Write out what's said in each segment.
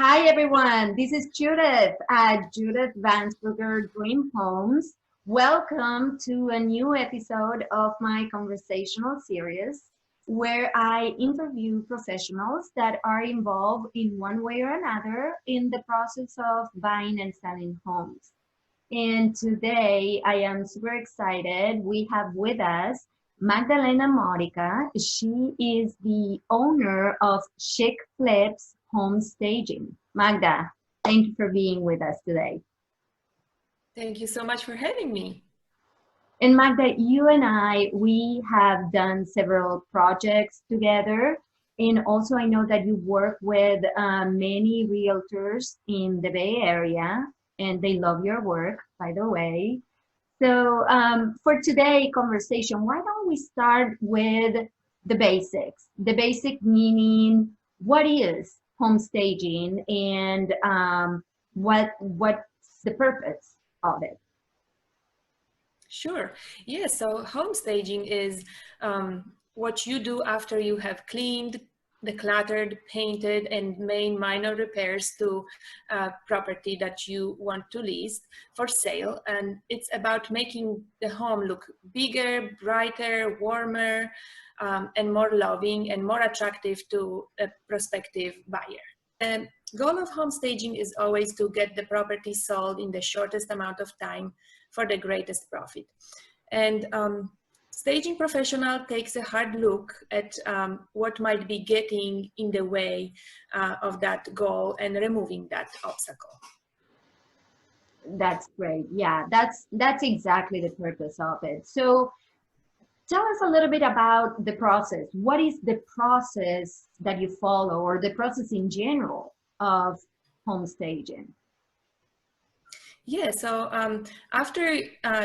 Hi everyone, this is Judith at Judith Vansberger Dream Homes. Welcome to a new episode of my conversational series where I interview professionals that are involved in one way or another in the process of buying and selling homes. And today I am super excited. We have with us Magdalena Modica. She is the owner of Chic home staging. Magda, thank you for being with us today. Thank you so much for having me. And Magda, you and we have done several projects together. And also I know that you work with many realtors in the Bay Area, and they love your work, by the way. So for today's conversation, why don't we start with the basics? The basic meaning, what is home staging and what's the purpose of it? Sure. Yeah, so home staging is what you do after you have cleaned, decluttered, painted, and made minor repairs to a property that you want to list for sale. And it's about making the home look bigger, brighter, warmer, and more loving and more attractive to a prospective buyer. The goal of home staging is always to get the property sold in the shortest amount of time for the greatest profit. And staging professional takes a hard look at what might be getting in the way of that goal and removing that obstacle. That's great. Yeah, that's exactly the purpose of it. So tell us a little bit about the process. What is the process that you follow, or the process in general of home staging? Yeah, so after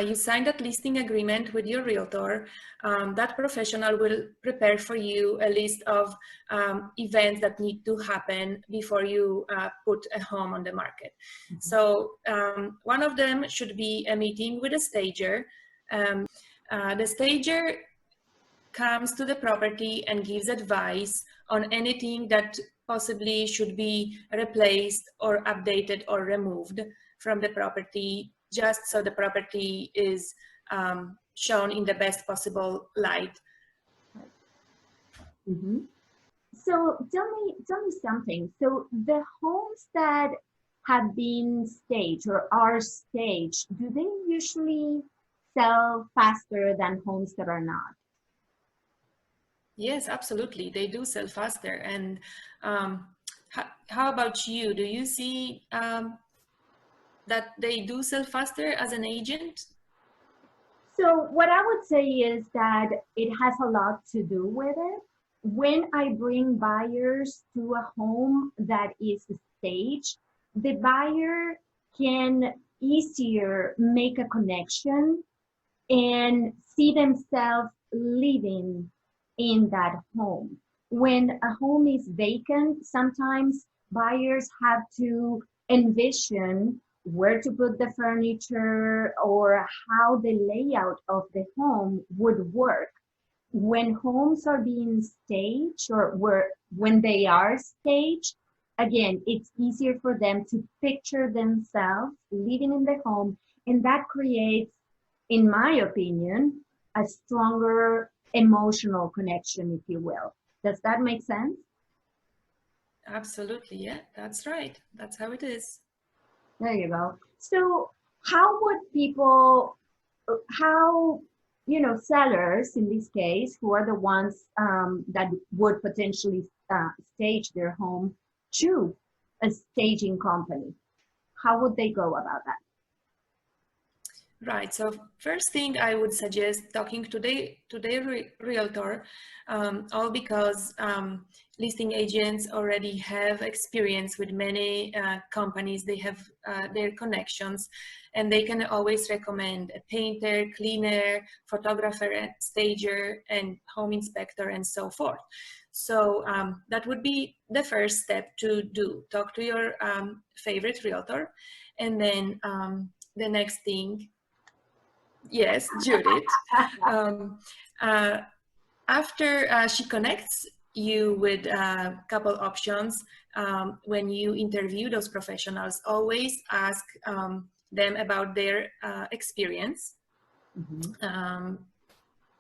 you sign that listing agreement with your realtor, that professional will prepare for you a list of events that need to happen before you put a home on the market. Mm-hmm. So one of them should be a meeting with a stager. The stager comes to the property and gives advice on anything that possibly should be replaced or updated or removed from the property, just so the property is shown in the best possible light. Mm-hmm. So tell me something. So the homes that have been staged or are staged, do they usually sell faster than homes that are not? Yes, absolutely. They do sell faster. And how about you? Do you see that they do sell faster as an agent? So what I would say is that it has a lot to do with it. When I bring buyers to a home that is staged, the buyer can easier make a connection and see themselves living in that home. When a home is vacant, sometimes buyers have to envision where to put the furniture or how the layout of the home would work. When homes are being staged or when they are staged, again, it's easier for them to picture themselves living in the home, and that creates, in my opinion, a stronger emotional connection, if you will. Does that make sense? Absolutely, yeah, that's right. That's how it is. There you go. So how would people, sellers in this case, who are the ones that would potentially stage their home, choose a staging company? How would they go about that? Right. So first thing I would suggest talking to their realtor, all because listing agents already have experience with many companies. They have their connections, and they can always recommend a painter, cleaner, photographer, stager, and home inspector, and so forth. So that would be the first step to do. Talk to your favorite realtor, and then the next thing. Yes, Judith. After she connects you with a couple options. When you interview those professionals, always ask them about their experience.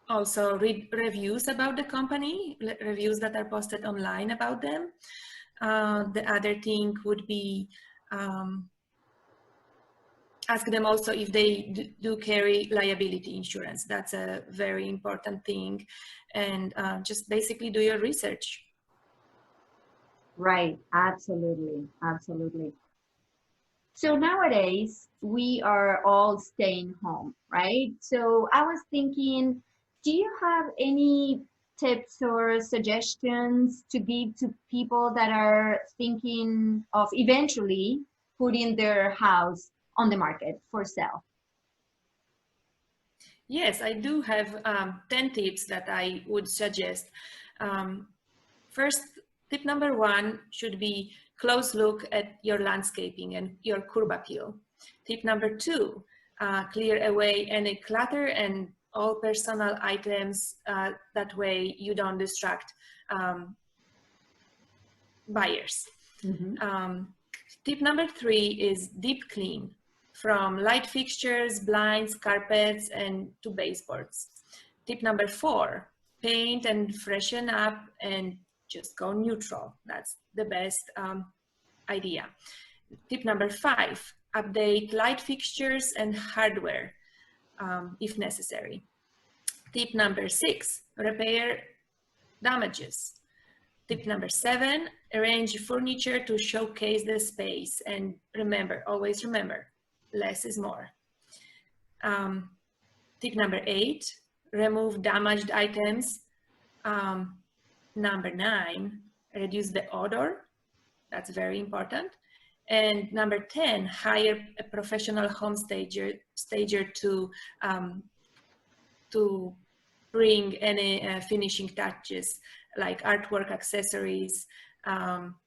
Also read reviews about the company, reviews that are posted online about them. The other thing would be ask them also if they do carry liability insurance. That's a very important thing. And just basically do your research. Right, absolutely, absolutely. So nowadays, we are all staying home, right? So I was thinking, do you have any tips or suggestions to give to people that are thinking of eventually putting their house on the market for sale? Yes, I do have 10 tips that I would suggest. First, tip number 1 should be close look at your landscaping and your curb appeal. Tip number 2, clear away any clutter and all personal items. That way you don't distract buyers. Tip number 3 is deep clean, from light fixtures, blinds, carpets, and to baseboards. Tip number 4, paint and freshen up and just go neutral. That's the best idea. Tip number 5, update light fixtures and hardware if necessary. Tip number 6, repair damages. Tip number 7, arrange furniture to showcase the space. And remember, always remember, less is more. Tip number 8, remove damaged items. Number 9, reduce the odor. That's very important. And number 10, hire a professional home stager to bring any finishing touches like artwork, accessories,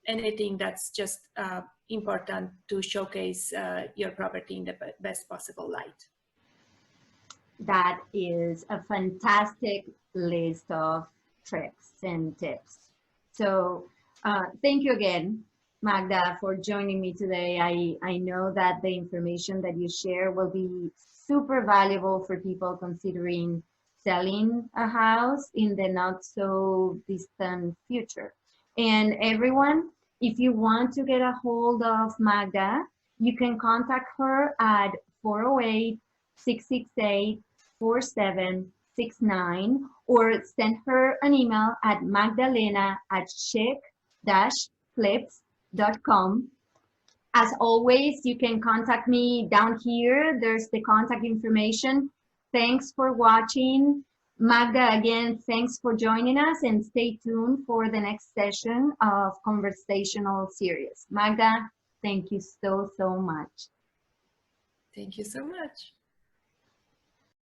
anything that's just important to showcase your property in the best possible light. That is a fantastic list of tricks and tips. So thank you again, Magda, for joining me today. I know that the information that you share will be super valuable for people considering selling a house in the not so distant future. And everyone, if you want to get a hold of Magda, you can contact her at 408-668-4769 or send her an email at magdalena@chic-flips.com. As always, you can contact me down here. There's the contact information. Thanks for watching. Magda, again, thanks for joining us, and stay tuned for the next session of Conversational series. Magda, thank you so, so much. Thank you so much.